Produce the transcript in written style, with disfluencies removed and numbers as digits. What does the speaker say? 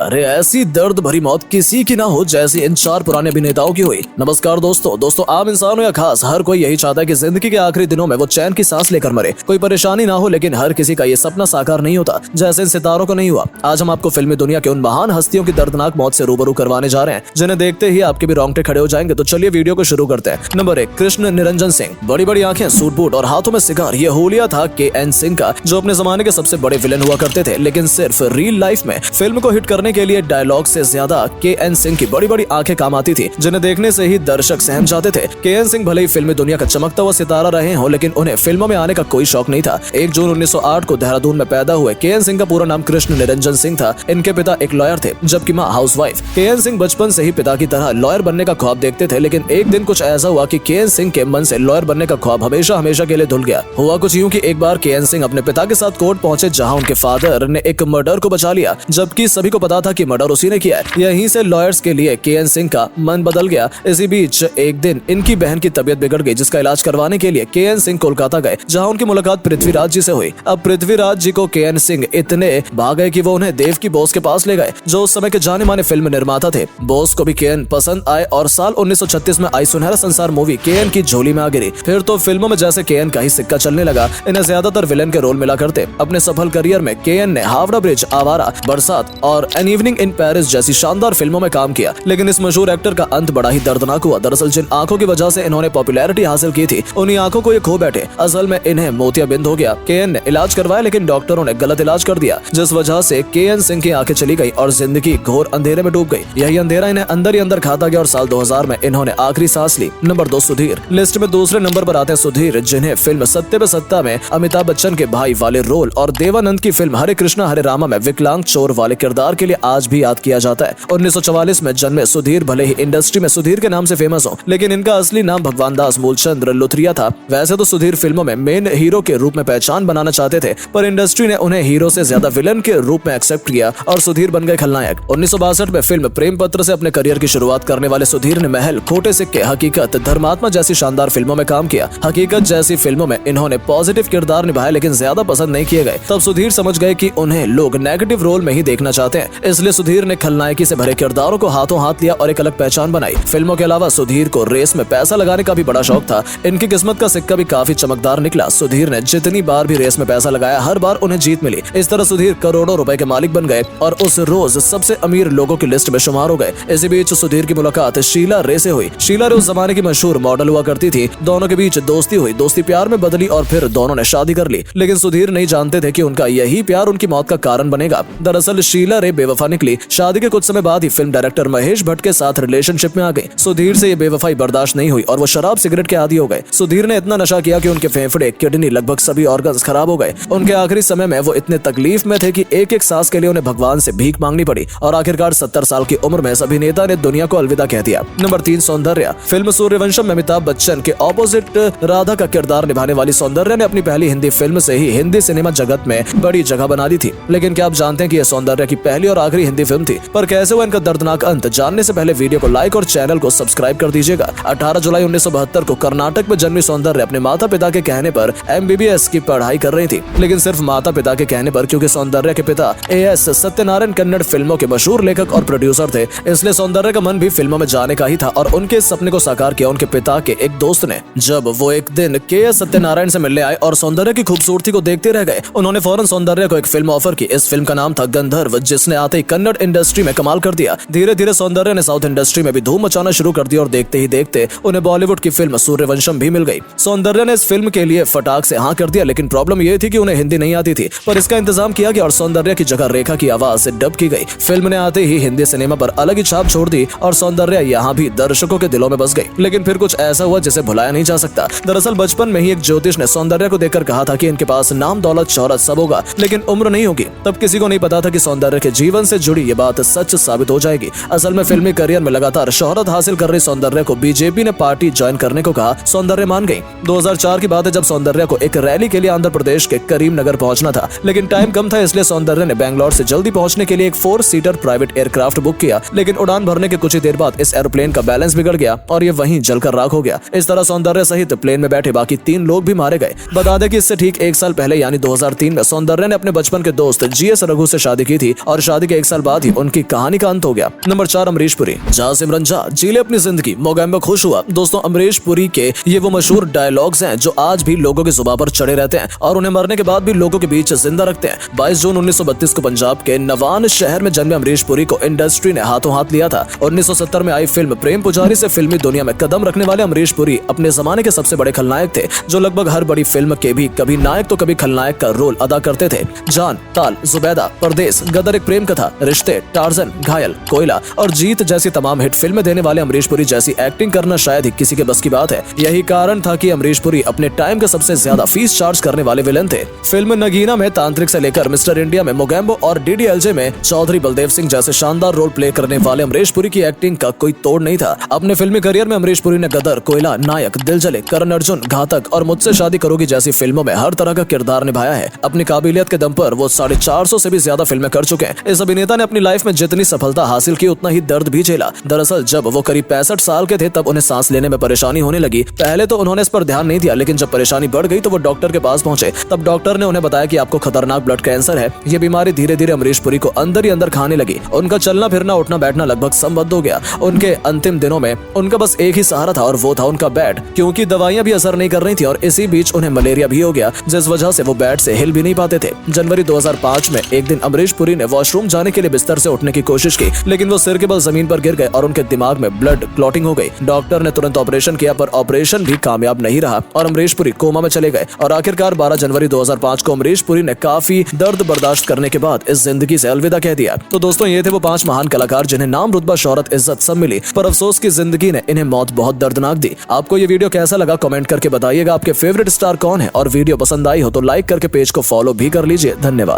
अरे ऐसी दर्द भरी मौत किसी की ना हो जैसी इन 4 पुराने अभिनेताओं की हुई। नमस्कार दोस्तों, आम इंसान हो या खास, हर कोई यही चाहता है कि जिंदगी के आखिरी दिनों में वो चैन की सांस लेकर मरे, कोई परेशानी ना हो। लेकिन हर किसी का ये सपना साकार नहीं होता, जैसे इन सितारों को नहीं हुआ। आज हम आपको फिल्मी दुनिया के उन महान हस्तियों की दर्दनाक मौत से रूबरू करवाने जा रहे हैं जिन्हें देखते ही आपके भी रोंगटे खड़े हो जाएंगे। तो चलिए वीडियो को शुरू करते हैं। नंबर 1, कृष्ण निरंजन सिंह। बड़ी बड़ी आंखें, सूट बूट और हाथों में सिगार, ये हुलिया था के.एन. सिंह का, जो अपने जमाने के सबसे बड़े विलेन हुआ करते थे। लेकिन सिर्फ रियल लाइफ में फिल्म को हिट करने के लिए डायलॉग से ज्यादा के.एन. सिंह की बड़ी बड़ी आंखें काम आती थी, जिन्हें देखने से ही दर्शक सहम जाते थे। के.एन. सिंह भले ही फिल्मी दुनिया का चमकता हुआ सितारा रहे हों, लेकिन उन्हें फिल्मों में आने का कोई शौक नहीं था। 1 जून 1908 को देहरादून में पैदा हुए के.एन. सिंह का पूरा नाम कृष्ण निरंजन सिंह था। इनके पिता एक लॉयर थे, जबकि मां हाउसवाइफ। के.एन. सिंह बचपन से ही पिता की तरह लॉयर बनने का ख्वाब देखते थे, लेकिन एक दिन कुछ ऐसा हुआ कि के.एन. सिंह के मन से लॉयर बनने का ख्वाब हमेशा हमेशा के लिए धुल गया। हुआ कुछ यूं कि एक बार के.एन. सिंह अपने पिता के साथ कोर्ट पहुंचे, जहां उनके फादर ने एक मर्डर को बचा लिया, जबकि सभी को पता था कि मर्डर उसी ने किया है। यहीं से लॉयर्स के लिए के.एन. सिंह का मन बदल गया। इसी बीच एक दिन इनकी बहन की तबीयत बिगड़ गई, जिसका इलाज करवाने के लिए के.एन. सिंह कोलकाता गए, जहां उनकी मुलाकात पृथ्वीराज जी से हुई। अब पृथ्वीराज जी को के.एन. सिंह इतने भाग गए कि वो उन्हें देव की बोस के पास ले गए, जो उस समय के जाने माने फिल्म निर्माता थे। बोस को भी के.एन. पसंद आए और साल 1936 में आई सुनहरा संसार मूवी के.एन. की झोली में आ गिरी। फिर तो फिल्मों में जैसे के.एन. का ही सिक्का चलने लगा। इन्हें ज्यादातर विलेन के रोल मिला करते। अपने सफल करियर में के.एन. ने हावड़ा ब्रिज, आवारा, बरसात और एन इवनिंग इन पेरिस जैसी शानदार फिल्मों में काम किया। लेकिन इस मशहूर एक्टर का अंत बड़ा ही दर्दनाक हुआ। दरअसल जिन आंखों की वजह से इन्होंने पॉपुलैरिटी हासिल की थी, उन्हीं आंखों को ये खो बैठे। असल में इन्हें मोतियाबिंद हो गया। के.एन. ने इलाज करवाया, लेकिन डॉक्टरों ने गलत इलाज कर दिया, जिस वजह से के.एन. सिंह की आंखें चली गई और जिंदगी घोर अंधेरे में डूब गई। यही अंधेरा इन्हें अंदर ही अंदर खाता गया और साल 2000 में इन्होंने आखिरी सांस ली। नंबर 2, सुधीर। लिस्ट में दूसरे नंबर पर आते हैं सुधीर, जिन्हें फिल्म सत्ते पे सत्ता में अमिताभ बच्चन के भाई वाले रोल और देवानंद की फिल्म हरे कृष्णा हरे रामा में विकलांग चोर वाले किरदार के लिए आज भी याद किया जाता है। 1944 में जन्मे सुधीर भले ही इंडस्ट्री में सुधीर के नाम से फेमस हो, लेकिन इनका असली नाम भगवान दास मूलचंद्र लुथरिया था। वैसे तो सुधीर फिल्मों में मेन हीरो के रूप में पहचान बनाना चाहते थे, पर इंडस्ट्री ने उन्हें हीरो से ज्यादा विलन के रूप में एक्सेप्ट किया और सुधीर बन गए खलनायक। 1962 में फिल्म प्रेम पत्र से अपने करियर की शुरुआत करने वाले सुधीर ने महल, खोटे सिक्के, हकीकत, धर्मात्मा जैसी शानदार फिल्मों में काम किया। हकीकत जैसी फिल्मों में इन्होंने पॉजिटिव किरदार निभाया, लेकिन ज्यादा पसंद नहीं किए गए। तब सुधीर समझ गए कि उन्हें लोग नेगेटिव रोल में ही देखना चाहते हैं, इसलिए सुधीर ने खलनायकी से भरे किरदारों को हाथों हाथ लिया और एक अलग पहचान बनाई। फिल्मों के अलावा सुधीर को रेस में पैसा लगाने का भी बड़ा शौक था। इनकी किस्मत का सिक्का भी काफी चमकदार निकला। सुधीर ने जितनी बार भी रेस में पैसा लगाया, हर बार उन्हें जीत मिली। इस तरह सुधीर करोड़ों रुपए के मालिक बन गए और उस रोज सबसे अमीर लोगों की लिस्ट में शुमार हो गए। इसी बीच सुधीर की मुलाकात शीला रे से हुई। शीला रे उस जमाने की मशहूर मॉडल हुआ करती थी। दोनों के बीच दोस्ती हुई, दोस्ती प्यार में बदली और फिर दोनों ने शादी कर ली। लेकिन सुधीर नहीं जानते थे कि उनका यही प्यार उनकी मौत का कारण बनेगा। दरअसल शीला रे बेवफा निकली। शादी के कुछ समय बाद ही फिल्म डायरेक्टर महेश भट्ट के साथ रिलेशनशिप में आ गई। सुधीर से ये बेवफाई बर्दाश्त नहीं हुई और वो शराब सिगरेट के आदी हो गए। सुधीर ने इतना नशा किया कि उनके फेफड़े, किडनी, लगभग सभी ऑर्गन्स खराब हो गए। उनके आखिरी समय में वो इतने तकलीफ में थे कि एक एक सांस के लिए उन्हें भगवान से भीख मांगनी पड़ी और आखिरकार 70 साल की उम्र में इस अभिनेता ने दुनिया को अलविदा कह दिया। नंबर 3, सौंदर्या। फिल्म सूर्यवंशम में अमिताभ बच्चन के ऑपोजिट राधा का किरदार निभाने वाली सौंदर्या ने अपनी पहली हिंदी फिल्म से ही हिंदी सिनेमा जगत में बड़ी जगह बना ली थी। लेकिन क्या आप जानते हैं कि यह सौंदर्या की पहली और आखिरी हिंदी फिल्म थी? पर कैसे हुआ इनका दर्दनाक अंत, जानने से पहले वीडियो को लाइक और चैनल को सब्सक्राइब कर दीजिएगा। 18 जुलाई 1972 को कर्नाटक में जन्मी सौंदर्या अपने माता पिता के कहने पर MBBS की पढ़ाई कर रही थी। लेकिन सिर्फ माता पिता के कहने पर, क्योंकि सौंदर्या के पिता A.S. सत्यनारायण कन्नड़ फिल्मों के मशहूर लेखक और प्रोड्यूसर थे, इसलिए सौंदर्या का मन भी फिल्मों में जाने का ही था और उनके इस सपने को साकार किया उनके पिता के एक दोस्त ने। जब वो एक दिन K.S. सत्यनारायण से मिलने आए और सौंदर्या की खूबसूरती को देखते रह गए, उन्होंने फौरन सौंदर्या को एक फिल्म ऑफर की। इस फिल्म का नाम था गंधर्व, जिसने आते ही कन्नड़ इंडस्ट्री में कमाल कर दिया। धीरे धीरे सौंदर्या ने साउथ इंडस्ट्री में भी धूम मचाना शुरू कर दिया और देखते ही देखते उन्हें बॉलीवुड की फिल्म सूर्यवंशम भी मिल गई। सौंदर्या ने इस फिल्म के लिए फटाक से हाँ कर दिया, लेकिन प्रॉब्लम ये थी कि उन्हें हिंदी नहीं आती थी, पर इसका इंतजाम किया गया और सौंदर्या की जगह रेखा की आवाज से डब की गई। फिल्म ने आते ही हिंदी सिनेमा पर अलग ही छाप छोड़ दी और सौंदर्या यहाँ भी दर्शकों के दिलों में बस गई। लेकिन फिर कुछ ऐसा हुआ जिसे भुलाया नहीं जा सकता। दरअसल बचपन में ही एक ज्योतिष ने सौंदर्या को देखकर कहा था कि इनके पास नाम, दौलत, शोहरत सब होगा, लेकिन उम्र नहीं होगी। तब किसी को नहीं पता था कि सौंदर्या के जीवन से जुड़ी ये बात सच साबित हो जाएगी। असल में फिल्मी करियर में लगातार शोहरत हासिल कर रही सौंदर्या को बीजेपी ने पार्टी ज्वाइन करने को कहा। सौंदर्या मान गई। 2004 की बात है, जब सौंदर्या को एक रैली के लिए आंध्र प्रदेश के करीमनगर पहुंचना था, लेकिन टाइम कम था, इसलिए सौंदर्या ने बैंगलोर से जल्दी पहुंचने के लिए एक 4 सीटर प्राइवेट एयरक्राफ्ट बुक किया। लेकिन उड़ान भरने के कुछ ही देर बाद इस एरोप्लेन का बैलेंस बिगड़ गया और ये वहीं जलकर राख हो गया। इस तरह सौंदर्या सहित प्लेन में बैठे बाकी 3 लोग भी मारे गए। बता दें कि इससे ठीक 1 साल पहले यानी 2003 में सौंदर्या ने अपने बचपन के दोस्त GS रघु से शादी की थी और शादी के 1 साल बाद ही उनकी कहानी का अंत हो गया। नंबर 4 अमरीश पुरी। जहाँ सिमरन झा जी ले अपनी जिंदगी, मोगैम्बो खुश हुआ। दोस्तों अमरीश पुरी के ये वो मशहूर डायलॉग्स हैं जो आज भी लोगों की जुबान पर चढ़े रहते हैं और उन्हें मरने के बाद भी लोगों के बीच जिंदा रखते हैं। 22 जून 1932 को पंजाब के नवान शहर में जन्मे अमरीश पुरी को इंडस्ट्री ने हाथों हाथ लिया था। 1970 में आई फिल्म प्रेम पुजारी से फिल्मी दुनिया में कदम रखने वाले अमरीश पुरी अपने जमाने के सबसे बड़े खलनायक थे, जो लगभग हर बड़ी फिल्म के भी कभी नायक तो कभी खलनायक का रोल अदा करते थे। जान, ताल, जुबैदा, परदेस, गदर एक प्रेम कथा, रिश्ते, टार्जन, घायल, कोयला और जीत जैसी तमाम हिट फिल्में देने वाले अमरीश पुरी जैसी एक्टिंग करना शायद ही किसी के बस की बात है। यही कारण था कि अमरीश पुरी अपने टाइम के सबसे ज्यादा फीस चार्ज करने वाले विलन थे। फिल्म नगीना में तांत्रिक से लेकर मिस्टर इंडिया में मोगैम्बो और डीडीएलजे में चौधरी बलदेव सिंह जैसे शानदार रोल प्ले करने वाले अमरीश पुरी की एक्टिंग का कोई तोड़ नहीं था। अपने फिल्मी करियर में अमरीश पुरी ने गदर, कोयला, नायक, दिल जले, करण अर्जुन, घातक और मुझसे शादी करोगी जैसी फिल्मों में हर तरह का किरदार निभाया है। अपनी काबिलियत के दम पर वो 450 से भी ज्यादा फिल्में कर चुके हैं। इस अभिनेता ने अपनी लाइफ में जितनी सफलता हासिल की उतना ही दर्द भी झेला। दरअसल जब वो करीब 65 साल के थे तब उन्हें सांस लेने में परेशानी होने लगी। पहले तो उन्होंने इस पर ध्यान नहीं दिया, लेकिन जब परेशानी बढ़ गई तो वो डॉक्टर के पास पहुंचे। तब डॉक्टर ने उन्हें बताया कि आपको खतरनाक ब्लड कैंसर है। ये बीमारी धीरे धीरे अमरीश पुरी को अंदर ही अंदर खाने लगी। उनका चलना फिरना, उठना बैठना लगभग संबद्ध हो गया। उनके अंतिम दिनों में उनका बस एक ही सहारा था और वो था उनका बेड, क्योंकि दवाइयां भी असर नहीं कर रही थी और इसी बीच उन्हें मलेरिया भी हो गया, जिस वजह से वो बेड से हिल भी नहीं पाते थे। जनवरी 2005 में एक दिन अमरीश पुरी ने वॉशरूम जाने के लिए बिस्तर से उठने की कोशिश की, लेकिन वो सिर के बल जमीन पर गिर गए और उनके दिमाग में ब्लड क्लॉटिंग हो गई। डॉक्टर ने तुरंत ऑपरेशन किया, पर ऑपरेशन भी कामयाब नहीं रहा और अमरीश पुरी कोमा में चले गए। और आखिरकार 12 जनवरी 2005 को अमरीश पुरी ने काफी दर्द बर्दाश्त करने के बाद इस जिंदगी से अलविदा कह दिया। तो दोस्तों ये थे वो 5 महान कलाकार जिन्हें नाम, रुतबा, शोहरत, इज्जत सब मिली, पर अफसोस की जिंदगी ने इन्हें मौत बहुत दर्दनाक दी। आपको ये वीडियो कैसा लगा कमेंट करके बताइएगा। आपके फेवरेट स्टार कौन है और वीडियो पसंद आई हो तो लाइक करके पेज को फॉलो भी कर लीजिए। धन्यवाद।